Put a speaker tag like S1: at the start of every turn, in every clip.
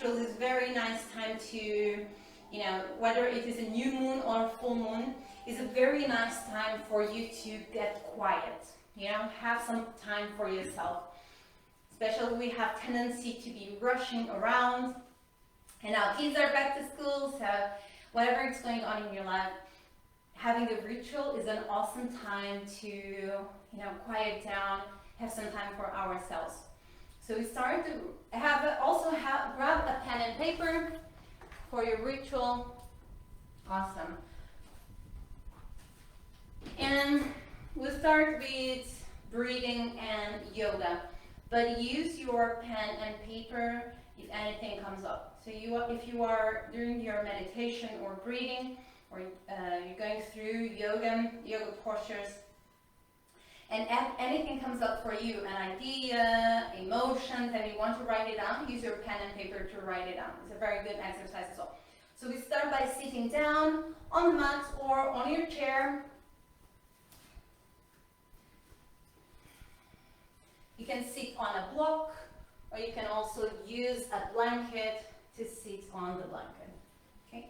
S1: rituals is very nice time to, you know, whether it is a new moon or a full moon, is a very nice time for you to get quiet, you know, have some time for yourself. Especially we have tendency to be rushing around, and our kids are back to school, so whatever is going on in your life, having a ritual is an awesome time to, you know, quiet down, have some time for ourselves. So we start to grab a pen and paper for your ritual. Awesome. And we'll start with breathing and yoga, but use your pen and paper if anything comes up. So if you are doing your meditation or breathing, or you're going through yoga postures, and anything comes up for you, an idea, emotions, and you want to write it down, use your pen and paper to write it down. It's a very good exercise as well. So we start by sitting down on the mat or on your chair. You can sit on a block, or you can also use a blanket to sit on the blanket. Okay?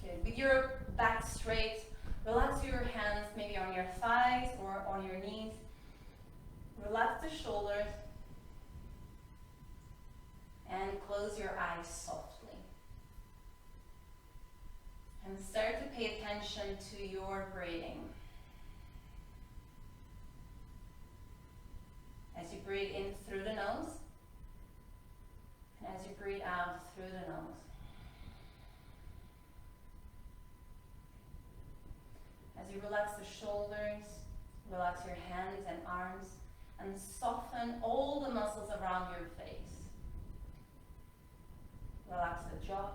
S1: Good. With your back straight, relax your hands maybe on your thighs or on your knees. Relax the shoulders and close your eyes softly. And start to pay attention to your breathing. As you breathe in through the nose, and as you breathe out through the nose. As you relax the shoulders, relax your hands and arms, and soften all the muscles around your face. Relax the jaw.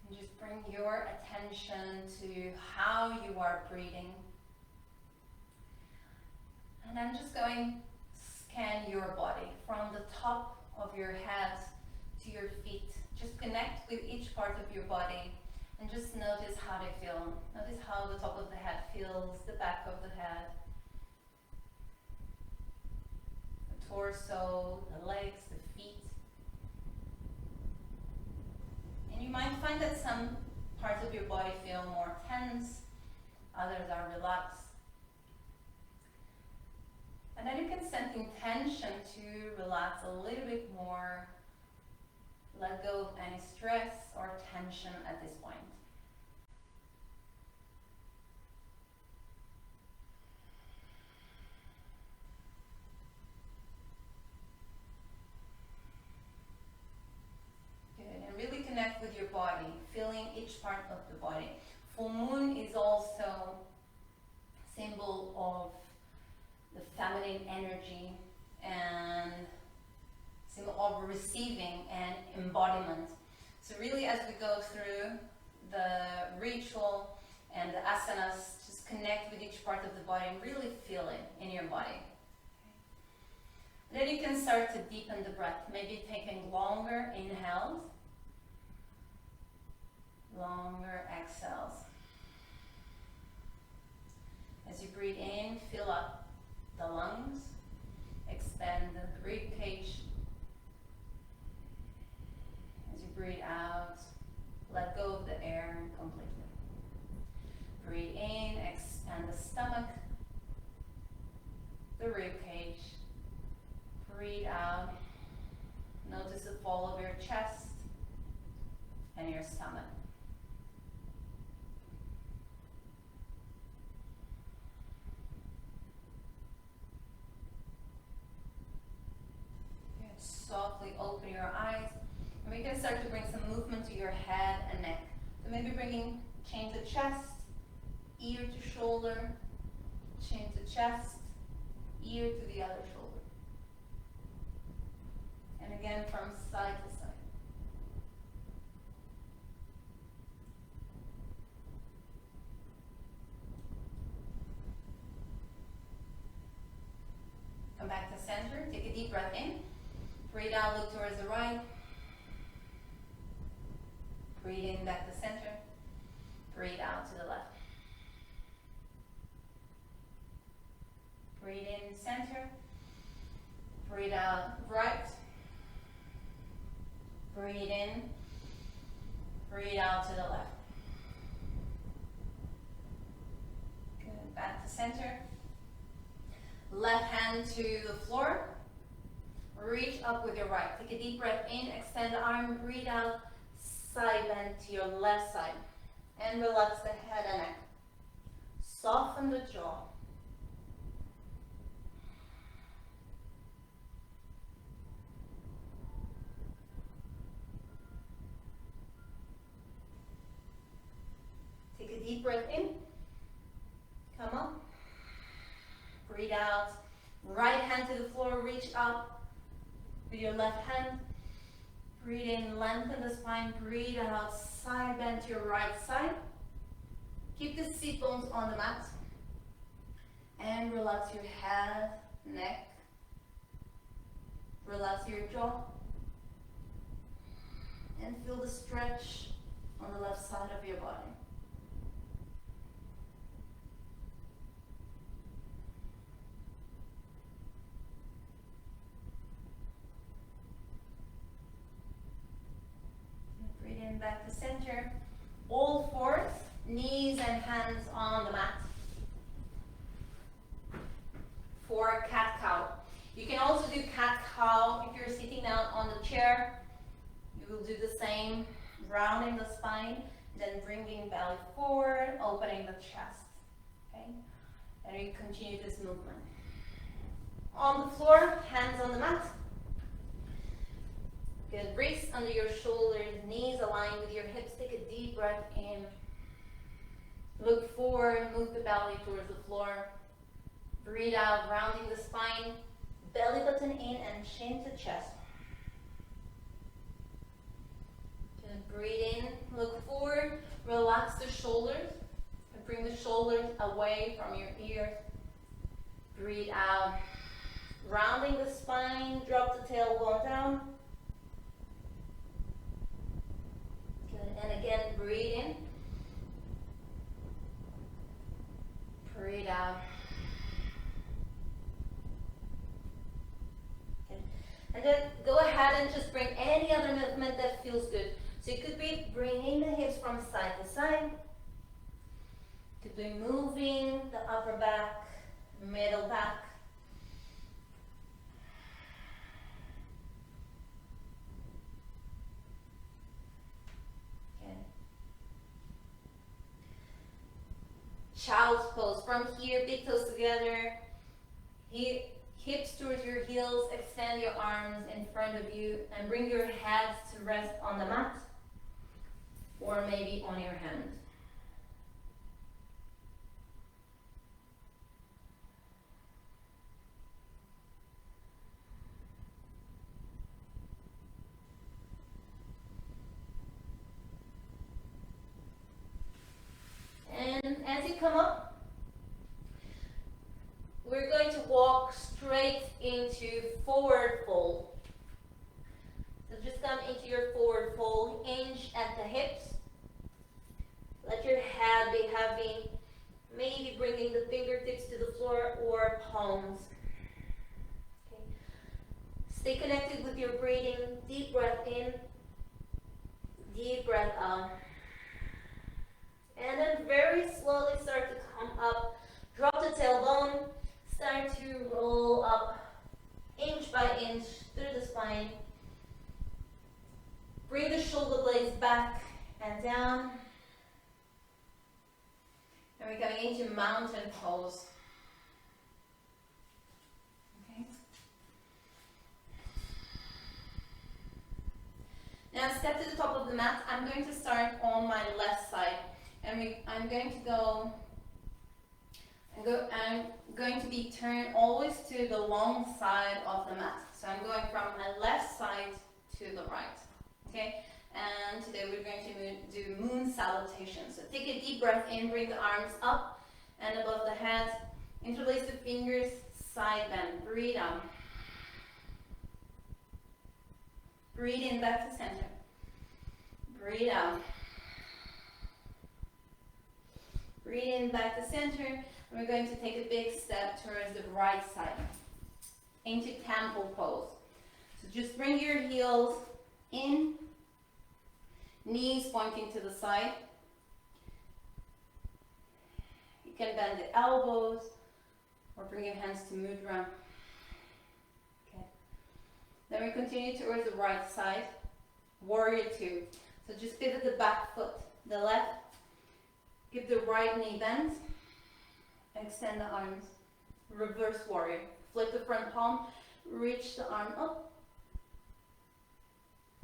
S1: And just bring your attention to how you are breathing. And I'm just going to scan your body from the top of your head to your feet. Just connect with each part of your body and just notice how they feel. Notice how the top of the head feels, the back of the head, the torso, the legs, the feet. And you might find that some parts of your body feel more tense, others are relaxed. And then you can send intention to relax a little bit more, let go of any stress or tension at this point. Good, and really connect with your body, feeling each part of the body. Full moon is also a symbol of the feminine energy and symbol of receiving and embodiment. So really, as we go through the ritual and the asanas, just connect with each part of the body and really feel it in your body. Then you can start to deepen the breath, maybe taking longer inhales, longer exhales. As you breathe in, fill up the lungs, expand the rib cage. As you breathe out, let go of the air completely. Breathe in, expand the stomach, the rib cage. Breathe out. Notice the fall of your chest and your stomach. Softly open your eyes, and we can start to bring some movement to your head and neck. So maybe change the chest, ear to shoulder, change the chest, ear to the other shoulder. And again from side to side. Come back center. Take a deep breath in. Breathe out, look towards the right. Breathe in, back to center. Breathe out to the left. Breathe in, center. Breathe out, right. Breathe in. Breathe out to the left. Good, back to center. Left hand to the floor. Reach up with your right. Take a deep breath in, extend the arm, breathe out, side bend to your left side. And relax the head and neck. Soften the jaw. Take a deep breath in. Come on. Breathe out. Right hand to the floor, reach up with your left hand. Breathe in, lengthen the spine. Breathe out, side bend to your right side. Keep the sit bones on the mat. And relax your head, neck. Relax your jaw. And feel the stretch on the left side of your body. Breathe in, back to center. All fours, knees and hands on the mat. For cat-cow. You can also do cat-cow if you're sitting down on the chair. You will do the same, rounding the spine, then bringing belly forward, opening the chest. Okay? And you continue this movement. On the floor, hands on the mat. Good, wrists under your shoulders, knees aligned with your hips. Take a deep breath in. Look forward, move the belly towards the floor. Breathe out, rounding the spine, belly button in and chin to chest. Good, breathe in, look forward, relax the shoulders, and bring the shoulders away from your ears. Breathe out, rounding the spine, drop the tailbone down. And again, breathe in. Breathe out. Okay. And then go ahead and just bring any other movement that feels good. So it could be bringing the hips from side to side. It could be moving the upper back, middle back. Child's pose. From here, big toes together, hips towards your heels, extend your arms in front of you, and bring your head to rest on the mat, or maybe on your hand. And as you come up, we're going to walk straight into forward fold. So just come into your forward fold, hinge at the hips. Let your head be heavy, maybe bringing the fingertips to the floor or palms. Okay. Stay connected with your breathing. Deep breath in, deep breath out. And then very slowly start to come up. Drop the tailbone. Start to roll up inch by inch through the spine. Bring the shoulder blades back and down. And we're going into mountain pose. Okay. Now step to the top of the mat. I'm going to start on my left side. And I'm going to go, I'm going to be turned always to the long side of the mat. So I'm going from my left side to the right, okay? And today we're going to do moon salutations. So take a deep breath in, bring the arms up and above the head, interlace the fingers, side bend, breathe out. Breathe in back to center. Breathe out. Breathe in back to center. And we're going to take a big step towards the right side into temple pose. So just bring your heels in, knees pointing to the side. You can bend the elbows or bring your hands to mudra. Okay. Then we continue towards the right side, warrior two. So just pivot the back foot, the left. Give the right knee bent. Extend the arms. Reverse warrior. Flip the front palm. Reach the arm up.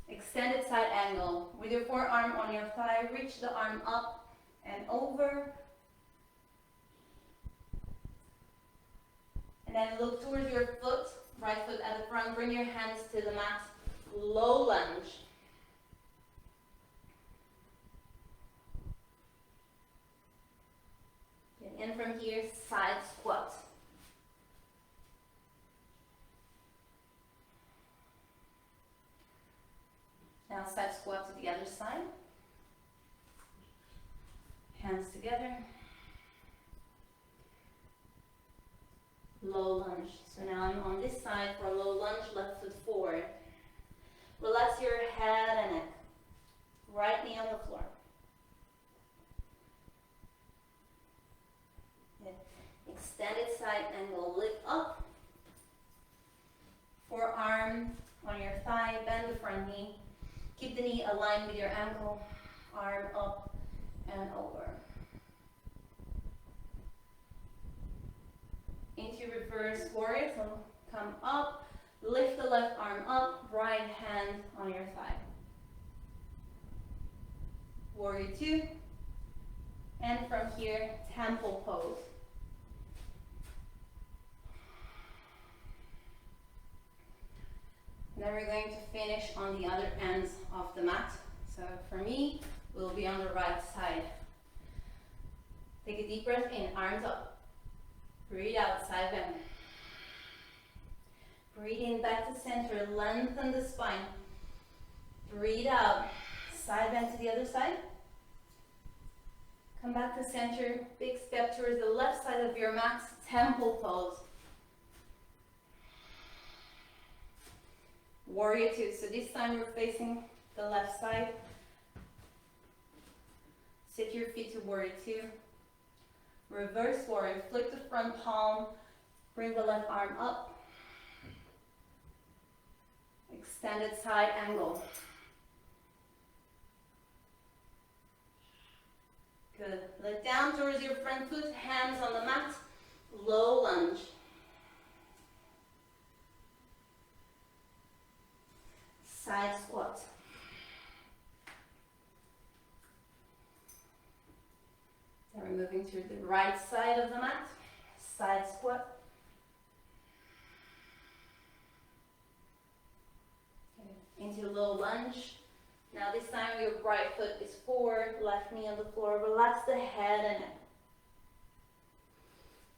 S1: Extended side angle. With your forearm on your thigh, reach the arm up and over. And then look towards your foot, right foot at the front. Bring your hands to the mat. Low lunge. And from here, side squat. Now side squat to the other side. Hands together. Low lunge. So now I'm on this side for a low lunge, left foot forward. Relax your head and neck. Right knee on the floor. Extended side angle, lift up. Forearm on your thigh, bend the front knee. Keep the knee aligned with your ankle. Arm up and over. Into reverse warrior, so come up, lift the left arm up, right hand on your thigh. Warrior two. And from here, temple pose. Then we're going to finish on the other ends of the mat. So for me, we'll be on the right side. Take a deep breath in, arms up. Breathe out, side bend. Breathe in back to center, lengthen the spine. Breathe out, side bend to the other side. Come back to center, big step towards the left side of your mat, temple pose. Warrior two, so this time we're facing the left side. Sit your feet to warrior two. Reverse warrior, flip the front palm, bring the left arm up. Extended side angle. Good. Look down towards your front foot, hands on the mat, low lunge. Side squat. Then we're moving to the right side of the mat. Side squat. Okay. Into low lunge. Now this time your right foot is forward, left knee on the floor. Relax the head and neck.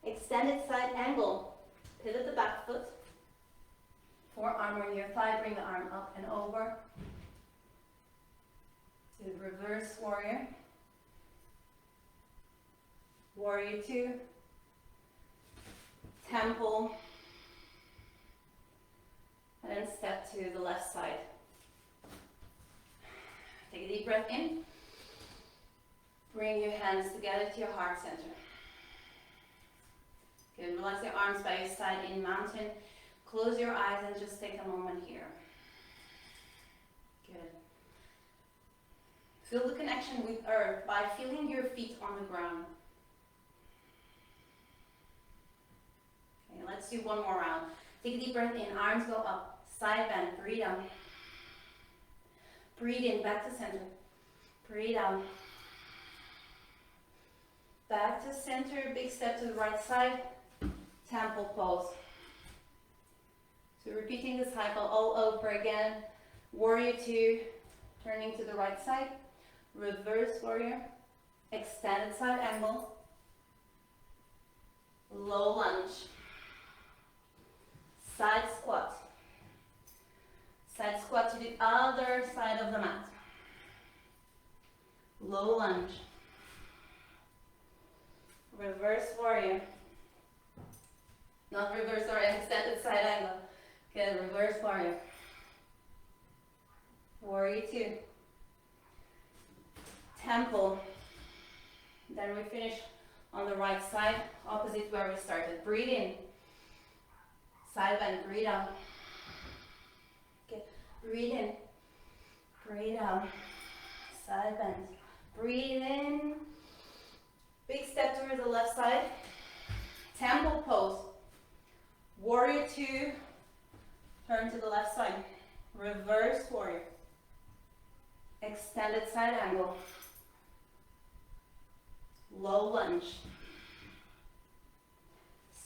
S1: Extended side angle. Pivot the back foot. Forearm on your thigh, bring the arm up and over. To reverse warrior. Warrior two. Temple. And then step to the left side. Take a deep breath in. Bring your hands together to your heart center. Good. Relax your arms by your side in mountain. Close your eyes and just take a moment here. Good. Feel the connection with earth by feeling your feet on the ground. Okay, let's do one more round. Take a deep breath in, arms go up, side bend, breathe out. Breathe in, back to center. Breathe out. Back to center, big step to the right side, temple pose. So repeating the cycle all over again. Warrior two, turning to the right side. Reverse warrior, extended side angle. Low lunge. Side squat. Side squat to the other side of the mat. Low lunge. Reverse warrior. Not reverse warrior, extended side angle. Okay, reverse warrior. Warrior 2. Temple. Then we finish on the right side, opposite where we started. Breathe in. Side bend, breathe out. Okay, breathe in. Breathe out. Side bend. Breathe in. Big step towards the left side. Temple pose. Warrior 2. Turn to the left side. Reverse warrior. Extended side angle. Low lunge.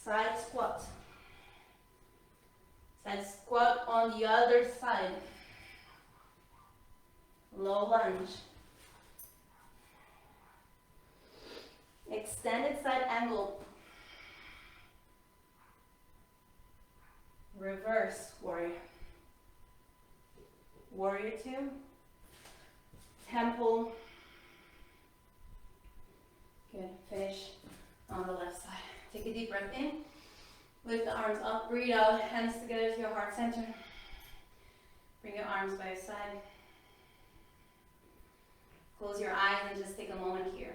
S1: Side squat. Side squat on the other side. Low lunge. Extended side angle. Reverse warrior. Warrior 2. Temple. Good. Finish on the left side. Take a deep breath in. Lift the arms up. Breathe out. Hands together to your heart center. Bring your arms by your side. Close your eyes and just take a moment here.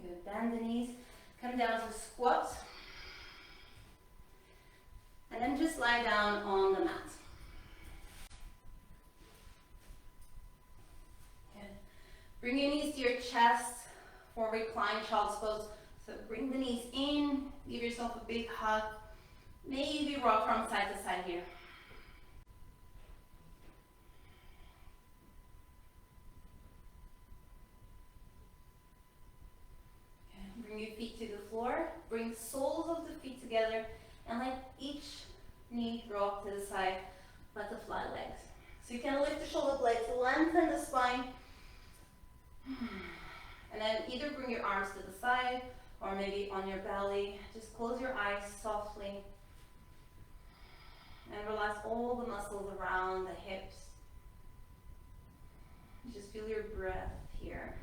S1: Good. Bend the knees. Come down to squat. And then just lie down on the mat. Good. Bring your knees to your chest for reclined child's pose. So bring the knees in. Give yourself a big hug. Maybe rock from side to side here. Okay. Bring your feet to the floor. Bring soles of the feet together and let each knee rock to the side. Butterfly legs. So you can lift the shoulder blades, lengthen the spine. And then either bring your arms to the side or maybe on your belly. Just close your eyes softly. And relax all the muscles around the hips. Just feel your breath here.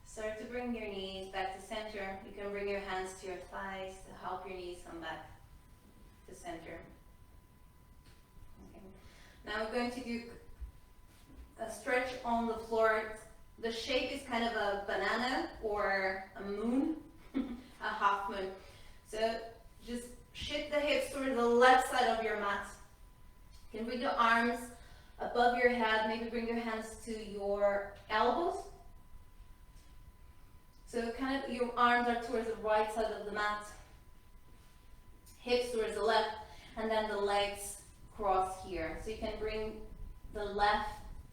S1: Start to bring your knees back to center. You can bring your hands to your thighs to help your knees come back to center. Okay. Now we're going to do a stretch on the floor. The shape is kind of a banana or a moon, a half moon. So just shift the hips toward the left side of your mat. You can bring your arms above your head. Maybe bring your hands to your elbows. So kind of your arms are towards the right side of the mat, hips towards the left, and then the legs cross here. So you can bring the left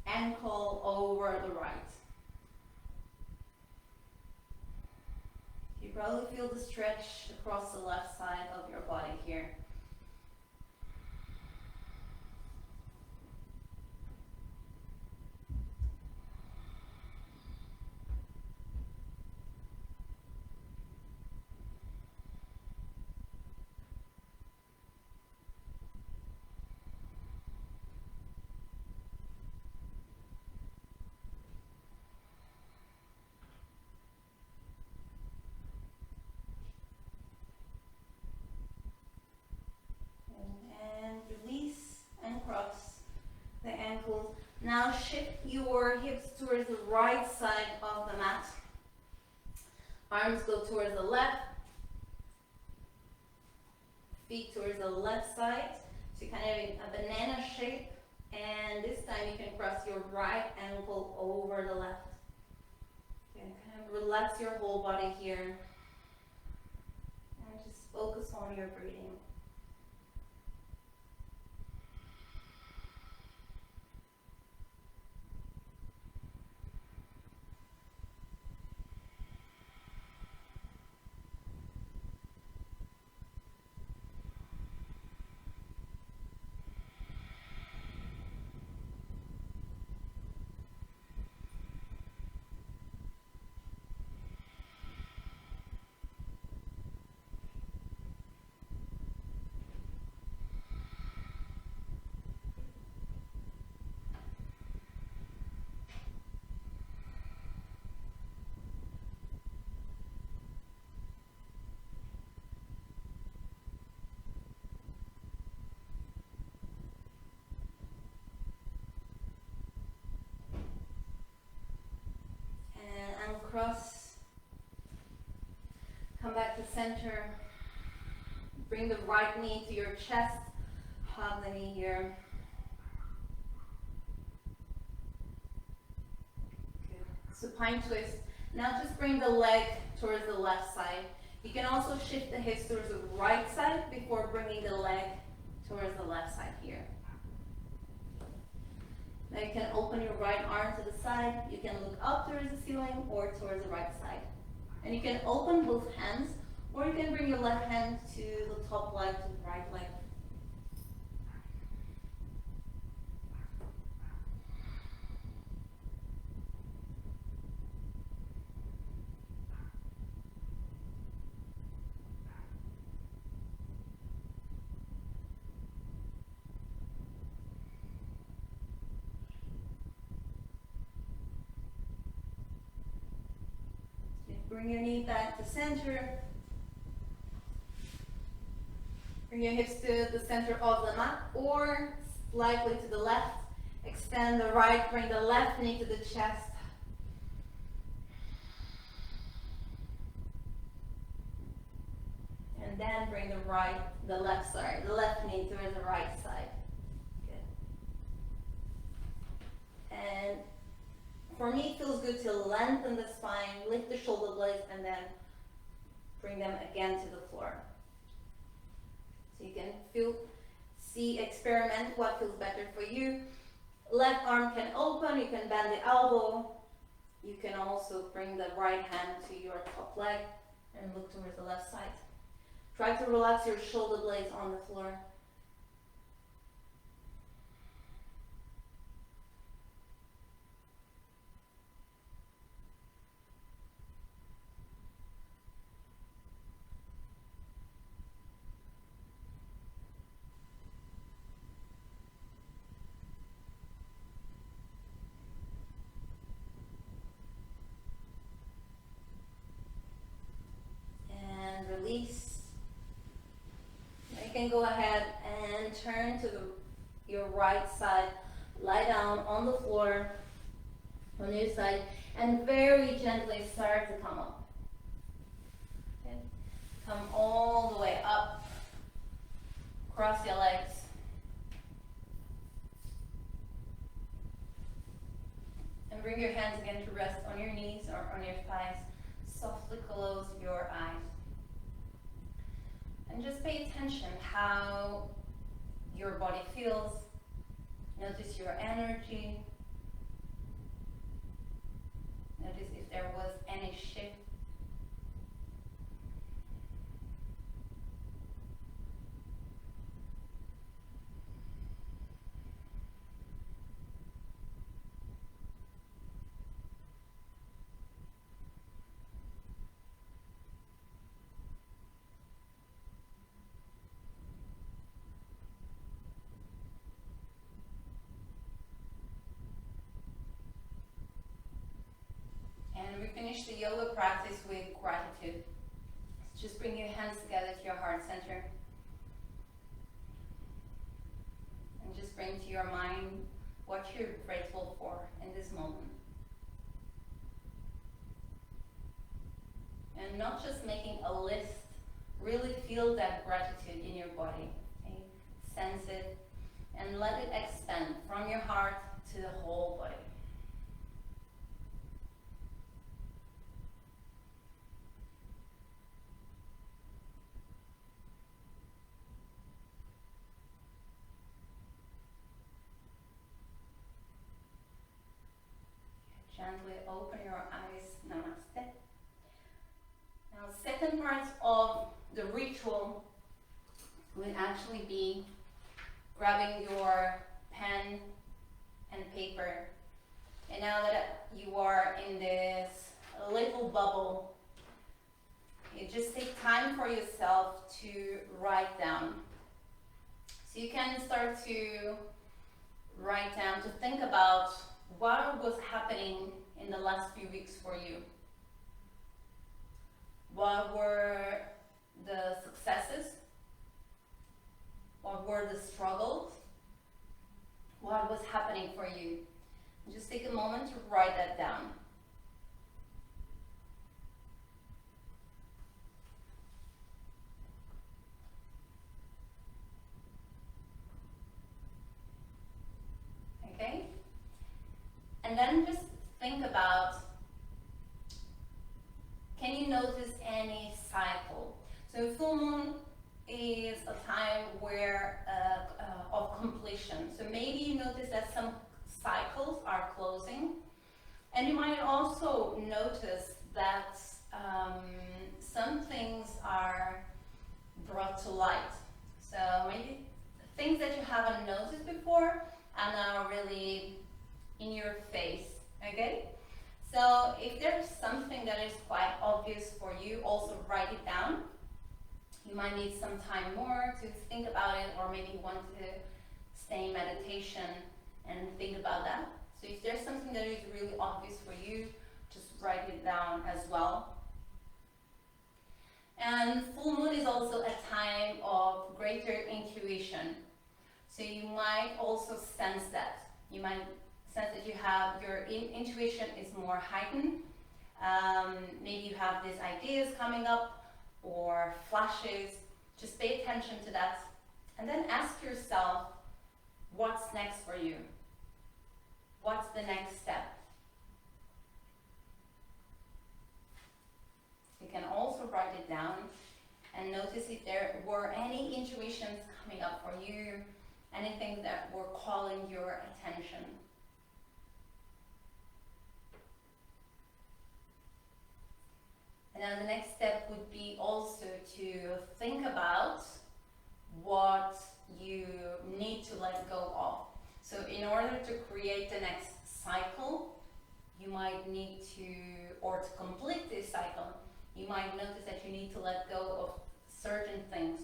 S1: ankle over the right. You probably feel the stretch across the left side of your body here. Now shift your hips towards the right side of the mat. Arms go towards the left. the left side, so kind of in a banana shape. And this time you can cross your right ankle over the left. And kind of relax your whole body here. And just focus on your breathing. Cross, come back to center, bring the right knee to your chest, hug the knee here. Good. Supine twist. Now just bring the leg towards the left side. You can also shift the hips towards the right side before bringing the leg towards the left side here. Now you can open your right arm to the side, you can look up towards the ceiling or towards the right side. And you can open both hands, or you can bring your left hand to the top leg, to the right leg. Bring your knee back to center. Bring your hips to the center of the mat or slightly to the left. Extend the right, bring the left knee to the chest. And then bring the left knee towards the right side. Good. And for me, it feels good to lengthen the spine, lift the shoulder blades, and then bring them again to the floor. So you can experiment what feels better for you. Left arm can open, you can bend the elbow. You can also bring the right hand to your top leg and look towards the left side. Try to relax your shoulder blades on the floor. Release. Now you can go ahead and turn to your right side. Lie down on the floor on your side and very gently start to come up. Okay. Come all the way up. Cross your legs. And bring your hands again to rest on your knees or on your thighs. Softly close your eyes. And just pay attention how your body feels. Notice your energy. Notice if there was any shift. And we finish the yoga practice with gratitude. Just bring your hands together to your heart center. And just bring to your mind what you're grateful for in this moment. And not just making a list, really feel that gratitude in your body. sense it, and let it expand from your heart to the whole body. Gently open your eyes. Namaste. Now, second part of the ritual would actually be grabbing your pen and paper. And now that you are in this little bubble, you just take time for yourself to write down. So you can start to write down, to think about what was happening in the last few weeks for you. What were the successes? What were the struggles? What was happening for you? Just take a moment to write that down. Okay? And then just think about, can you notice any cycle? So full moon is a time where of completion. So maybe you notice that some cycles are closing, and you might also notice that some things are brought to light. So maybe things that you haven't noticed before are now really in your face. Okay? So if there's something that is quite obvious for you, also write it down. You might need some time more to think about it, or maybe you want to stay in meditation and think about that. So if there's something that is really obvious for you, just write it down as well. And full moon is also a time of greater intuition. So you might also sense that. You might sense that you have, your intuition is more heightened. Maybe you have these ideas coming up or flashes. Just pay attention to that. And then ask yourself, what's next for you? What's the next step? You can also write it down and notice if there were any intuitions coming up for you, anything that were calling your attention. And then the next step would be also to think about what you need to let go of. So in order to create the next cycle, you might need to, or to complete this cycle, you might notice that you need to let go of certain things.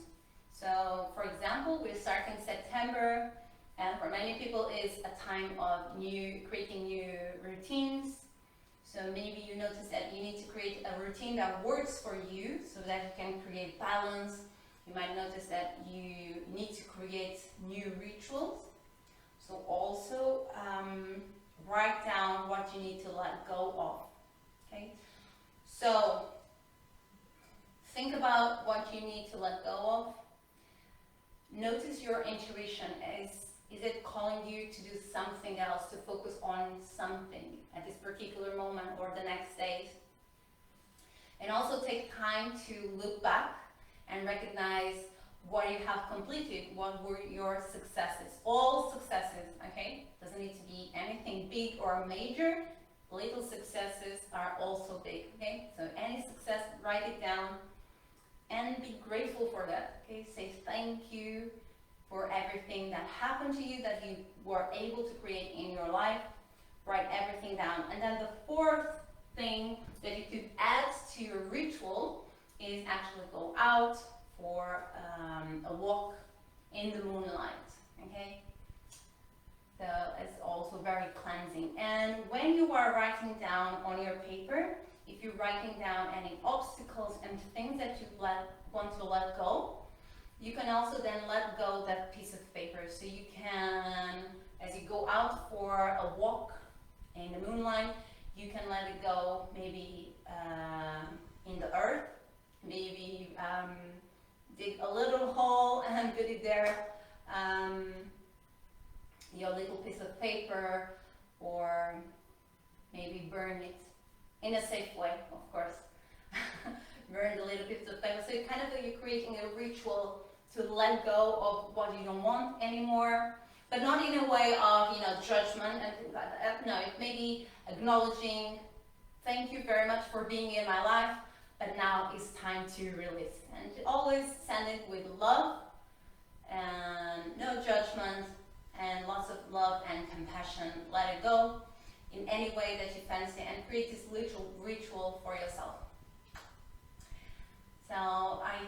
S1: So for example, we're starting September, and for many people it's a time of creating new routines. So maybe you notice that you need to create a routine that works for you so that you can create balance. You might notice that you need to create new rituals. So also write down what you need to let go of. Okay? So think about what you need to let go of. Notice your intuition. Is it calling you to do something else, to focus on something at this particular moment or the next days? And also take time to look back and recognize what you have completed, what were your successes. All successes, okay? Doesn't need to be anything big or major. Little successes are also big, okay? So any success, write it down and be grateful for that, okay? Say thank you for everything that happened to you, that you were able to create in your life. Write everything down. And then the fourth thing that you could add to your ritual is actually go out for a walk in the moonlight, okay? So it's also very cleansing. And when you are writing down on your paper, if you're writing down any obstacles and things that you want to let go, you can also then let go that piece of paper. So you can, as you go out for a walk in the moonlight, you can let it go maybe in the earth. Maybe dig a little hole and put it there your little piece of paper, or maybe burn it in a safe way, of course. Burn the little bits of paper. So you're creating a ritual to let go of what you don't want anymore, but not in a way of judgment and things like that. No, it may be acknowledging, thank you very much for being in my life, but now it's time to release. And always send it with love and no judgment, and lots of love and compassion. Let it go in any way that you fancy, and create this little ritual for yourself. So I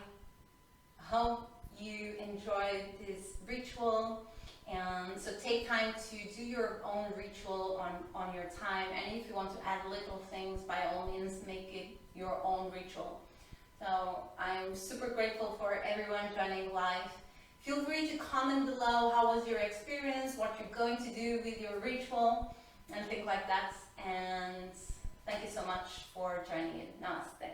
S1: hope you enjoyed this ritual, and so take time to do your own ritual on your time, and if you want to add little things, by all means make it your own ritual. So I'm super grateful for everyone joining live. Feel free to comment below how was your experience, what you're going to do with your ritual and things like that, and thank you so much for joining it. Namaste.